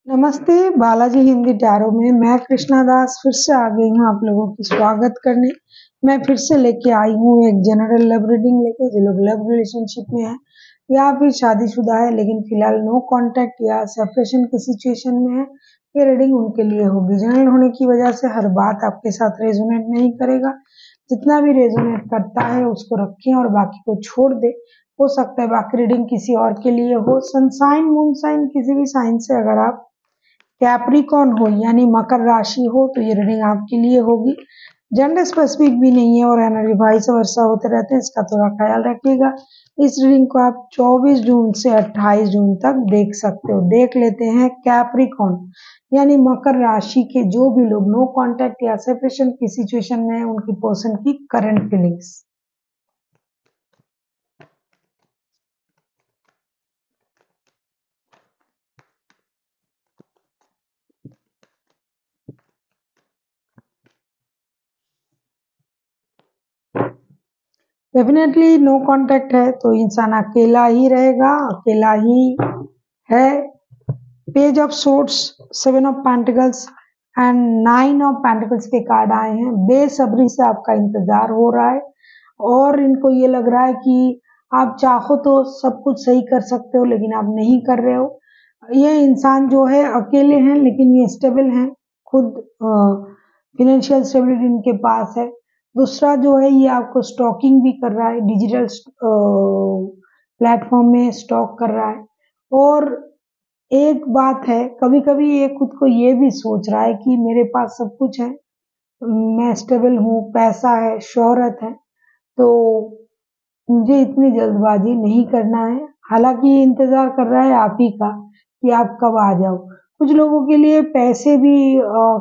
नमस्ते बालाजी हिंदी टैरो में मैं कृष्णा दास फिर से आ गई हूँ आप लोगों की स्वागत करने। मैं फिर से लेके आई हूँ एक जनरल लव रीडिंग लेके। जो लोग लव रिलेशनशिप में है या फिर शादीशुदा है लेकिन फिलहाल नो कांटेक्ट या सेपरेशन की सिचुएशन में है, ये रीडिंग उनके लिए होगी। जनरल होने की वजह से हर बात आपके साथ रेजोनेट नहीं करेगा। जितना भी रेजोनेट करता है उसको रखें और बाकी को छोड़ दे। हो सकता है बाकी रीडिंग किसी और के लिए हो। सनसाइन मून साइन किसी भी साइन से अगर आप कैप्रिकॉर्न हो यानी मकर राशि हो तो ये रीडिंग आपके लिए होगी। जेंडर स्पेसिफिक भी नहीं है और एनर्जी वाइस वर्सा होते रहते हैं, इसका थोड़ा ख्याल रखिएगा। इस रीडिंग को आप 24 जून से 28 जून तक देख सकते हो। देख लेते हैं कैप्रिकॉर्न यानी मकर राशि के जो भी लोग नो कांटेक्ट या सेपरेशन की सिचुएशन में है उनकी पर्सन की current feelings. Definitely no contact है तो इंसान अकेला ही रहेगा, अकेला ही है। Page of swords, 7 of pentacles and 9 of pentacles के कार्ड आए हैं। बेसब्री से आपका इंतजार हो रहा है और इनको ये लग रहा है कि आप चाहो तो सब कुछ सही कर सकते हो लेकिन आप नहीं कर रहे हो। ये इंसान जो है अकेले हैं लेकिन ये स्टेबल हैं, खुद फिनेंशियल स्टेबिलिटी इनके पास है। दूसरा जो है ये आपको स्टॉकिंग भी कर रहा है, डिजिटल प्लेटफॉर्म में स्टॉक कर रहा है। और एक बात है, कभी कभी ये खुद को ये भी सोच रहा है कि मेरे पास सब कुछ है, मैं स्टेबल हूँ, पैसा है, शोहरत है, तो मुझे इतनी जल्दबाजी नहीं करना है। हालांकि ये इंतजार कर रहा है आप ही का कि आप कब आ जाओ। कुछ लोगों के लिए पैसे भी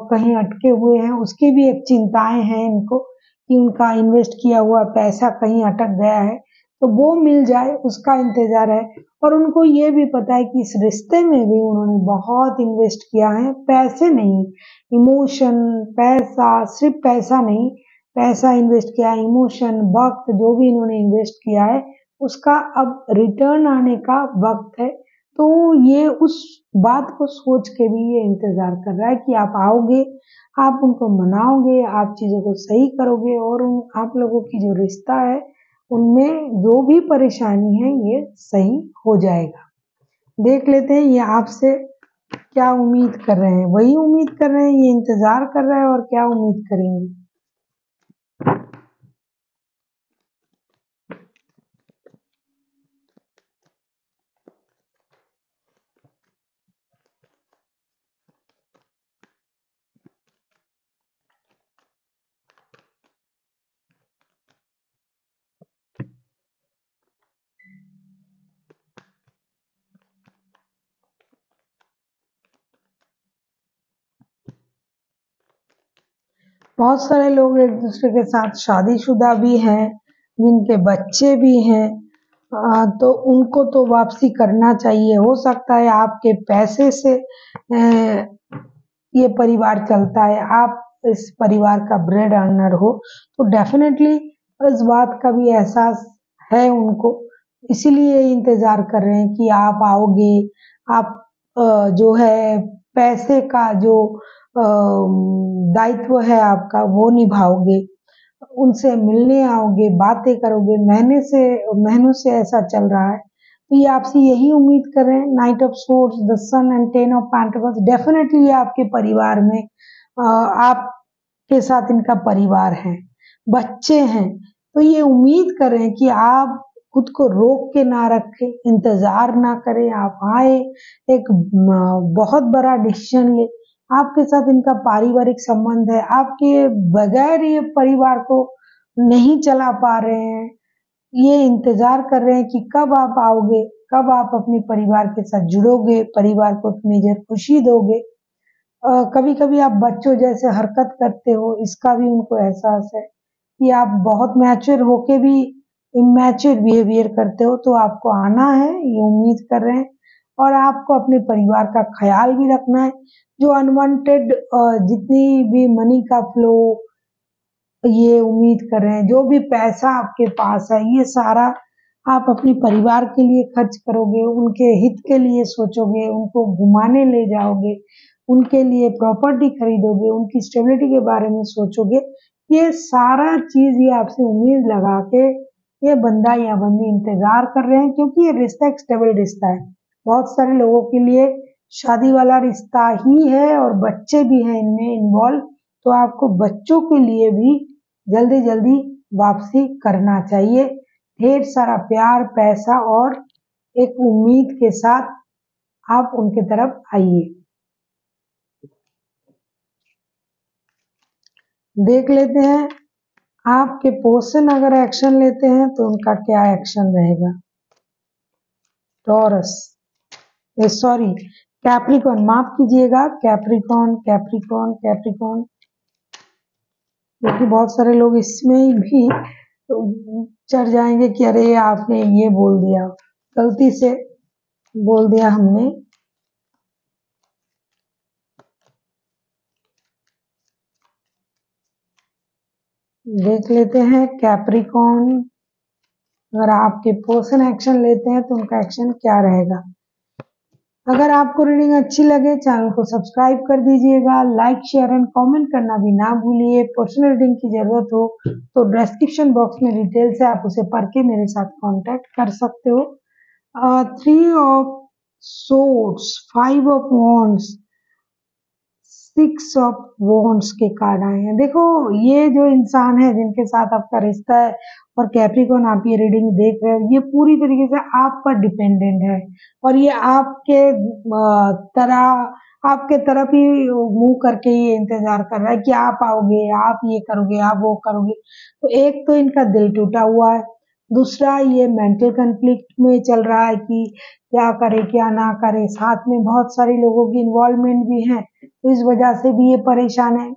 कहीं अटके हुए हैं, उसकी भी एक चिंताएं हैं इनको कि उनका इन्वेस्ट किया हुआ पैसा कहीं अटक गया है तो वो मिल जाए, उसका इंतजार है। और उनको ये भी पता है कि इस रिश्ते में भी उन्होंने बहुत इन्वेस्ट किया है, पैसे नहीं, इमोशन, पैसा, सिर्फ पैसा नहीं, पैसा इन्वेस्ट किया, इमोशन, वक्त, जो भी इन्होंने इन्वेस्ट किया है उसका अब रिटर्न आने का वक्त है। तो ये उस बात को सोच के भी ये इंतजार कर रहा है कि आप आओगे, आप उनको मनाओगे, आप चीजों को सही करोगे और आप लोगों की जो रिश्ता है उनमें जो भी परेशानी है ये सही हो जाएगा। देख लेते हैं ये आपसे क्या उम्मीद कर रहे हैं। वही उम्मीद कर रहे हैं, ये इंतजार कर रहे हैं और क्या उम्मीद करेंगे। बहुत सारे लोग एक दूसरे के साथ शादीशुदा भी हैं, जिनके बच्चे भी हैं, तो उनको तो वापसी करना चाहिए। हो सकता है आपके पैसे से ये परिवार चलता है, आप इस परिवार का ब्रेड अर्नर हो, तो डेफिनेटली इस बात का भी एहसास है उनको, इसीलिए इंतजार कर रहे हैं कि आप आओगे, आप जो है पैसे का जो दायित्व है आपका वो निभाओगे, उनसे मिलने आओगे, बातें करोगे। महीनों से ऐसा चल रहा है तो ये आपसे यही उम्मीद कर रहे हैं। Knight of swords, the sun and 10 of pentacles, definitely ये आपके परिवार में आपके साथ इनका परिवार है, बच्चे हैं, तो ये उम्मीद कर रहे हैं कि आप खुद को रोक के ना रखें, इंतजार ना करें, आप आए, एक बहुत बड़ा डिसीजन ले। आपके साथ इनका पारिवारिक संबंध है, आपके बगैर ये परिवार को नहीं चला पा रहे हैं। ये इंतजार कर रहे हैं कि कब आप आओगे, कब आप अपने परिवार के साथ जुड़ोगे, परिवार को मेजर खुशी दोगे। कभी कभी आप बच्चों जैसे हरकत करते हो, इसका भी उनको एहसास है कि आप बहुत मैच्योर होके भी इमैच्योर बिहेवियर करते हो, तो आपको आना है, ये उम्मीद कर रहे हैं। और आपको अपने परिवार का ख्याल भी रखना है। जो अनवांटेड जितनी भी मनी का फ्लो ये उम्मीद कर रहे हैं, जो भी पैसा आपके पास है ये सारा आप अपने परिवार के लिए खर्च करोगे, उनके हित के लिए सोचोगे, उनको घुमाने ले जाओगे, उनके लिए प्रॉपर्टी खरीदोगे, उनकी स्टेबिलिटी के बारे में सोचोगे। ये सारा चीज ये आपसे उम्मीद लगा के ये बंदा या बंदी इंतजार कर रहे हैं, क्योंकि ये रिश्ता एक स्टेबल रिश्ता है। बहुत सारे लोगों के लिए शादी वाला रिश्ता ही है और बच्चे भी हैं इनमें इन्वॉल्व, तो आपको बच्चों के लिए भी जल्दी जल्दी वापसी करना चाहिए। ढेर सारा प्यार, पैसा और एक उम्मीद के साथ आप उनके तरफ आइए। देख लेते हैं आपके पर्सन अगर एक्शन लेते हैं तो उनका क्या एक्शन रहेगा। टॉरस, सॉरी कैप्रिकॉर्न, माफ कीजिएगा, कैप्रिकॉर्न कैप्रिकॉर्न कैप्रिकॉर्न, क्योंकि बहुत सारे लोग इसमें भी चढ़ जाएंगे कि अरे आपने ये बोल दिया, गलती से बोल दिया हमने। देख लेते हैं कैप्रिकॉर्न अगर आपके पर्सन एक्शन लेते हैं तो उनका एक्शन क्या रहेगा। अगर आपको रीडिंग अच्छी लगे चैनल को सब्सक्राइब कर दीजिएगा, लाइक शेयर एंड कमेंट करना भी ना भूलिए। पर्सनल रीडिंग की जरूरत हो तो डिस्क्रिप्शन बॉक्स में डिटेल से आप उसे पढ़ के मेरे साथ कांटेक्ट कर सकते हो। 3 of swords, 5 of wands, 6 of wands के कार्ड आए हैं। देखो ये जो इंसान है जिनके साथ आपका रिश्ता है और कैप्रिकॉर्न आप ये रीडिंग देख रहे हो, ये पूरी तरीके से आप पर डिपेंडेंट है और ये आपके तरफ ही मुंह करके ये इंतजार कर रहा है कि आप आओगे, आप ये करोगे, आप वो करोगे। तो एक तो इनका दिल टूटा हुआ है, दूसरा ये मेंटल कन्फ्लिक्ट में चल रहा है कि क्या करे क्या ना करे। साथ में बहुत सारे लोगों की इन्वॉल्वमेंट भी है, तो इस वजह से भी ये परेशान है।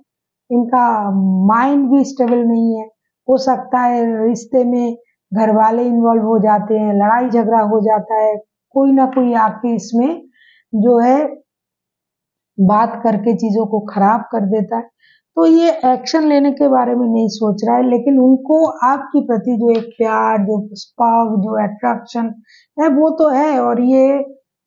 इनका माइंड भी स्टेबल नहीं है। हो सकता है रिश्ते में घर वाले इन्वॉल्व हो जाते हैं, लड़ाई झगड़ा हो जाता है, कोई ना कोई आके इसमें जो है बात करके चीजों को खराब कर देता है। तो ये एक्शन लेने के बारे में नहीं सोच रहा है, लेकिन उनको आपके प्रति जो एक प्यार, जो स्पार्क, जो अट्रैक्शन है वो तो है और ये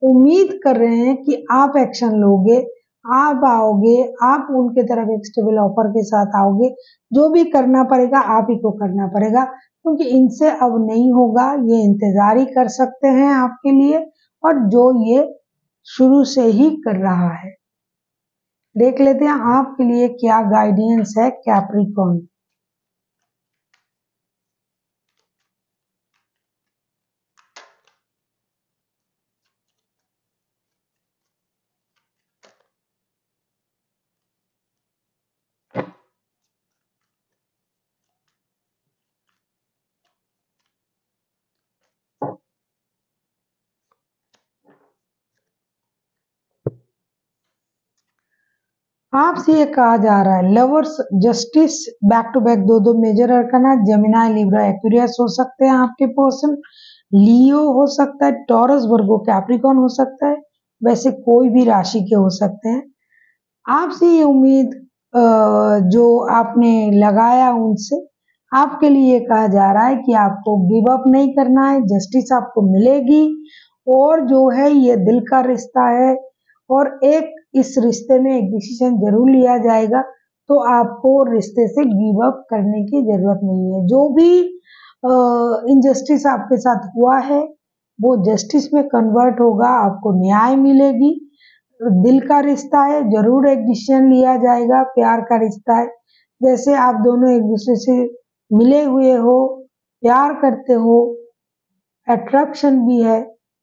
उम्मीद कर रहे हैं कि आप एक्शन लोगे, आप आओगे, आप उनके तरफ एक स्टेबल ऑफर के साथ आओगे। जो भी करना पड़ेगा आप ही को करना पड़ेगा, क्योंकि इनसे अब नहीं होगा। ये इंतजार ही कर सकते हैं आपके लिए और जो ये शुरू से ही कर रहा है। देख लेते हैं आपके लिए क्या गाइडेंस है कैप्रिकॉर्न। आपसे ये कहा जा रहा है lovers, justice, back to back दो major arcana, Gemini, Libra, Aquarius हो सकते हैं आपके पर्सन, लियो हो सकता है, टॉरस, वर्गो, कैप्रिकॉर्न हो सकता है। वैसे कोई भी राशि के हो सकते हैं। आपसे ये उम्मीद जो आपने लगाया उनसे, आपके लिए कहा जा रहा है कि आपको गिव अप नहीं करना है, जस्टिस आपको मिलेगी और जो है ये दिल का रिश्ता है और एक इस रिश्ते में एक डिसीजन जरूर लिया जाएगा। तो आपको रिश्ते से गिव अप करने की जरूरत नहीं है। जो भी इनजस्टिस आपके साथ हुआ है वो जस्टिस में कन्वर्ट होगा, आपको न्याय मिलेगी। दिल का रिश्ता है, जरूर एक डिसीजन लिया जाएगा। प्यार का रिश्ता है, जैसे आप दोनों एक दूसरे से मिले हुए हो, प्यार करते हो, अट्रैक्शन भी है,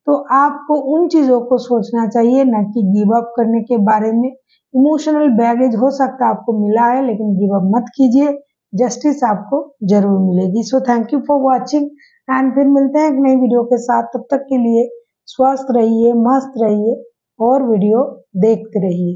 तो आपको उन चीजों को सोचना चाहिए, न कि गिव अप करने के बारे में। इमोशनल बैगेज हो सकता है आपको मिला है, लेकिन गिव अप मत कीजिए, जस्टिस आपको जरूर मिलेगी। So thank you for watching and फिर मिलते हैं एक नई वीडियो के साथ। तब तक के लिए स्वस्थ रहिए, मस्त रहिए और वीडियो देखते रहिए।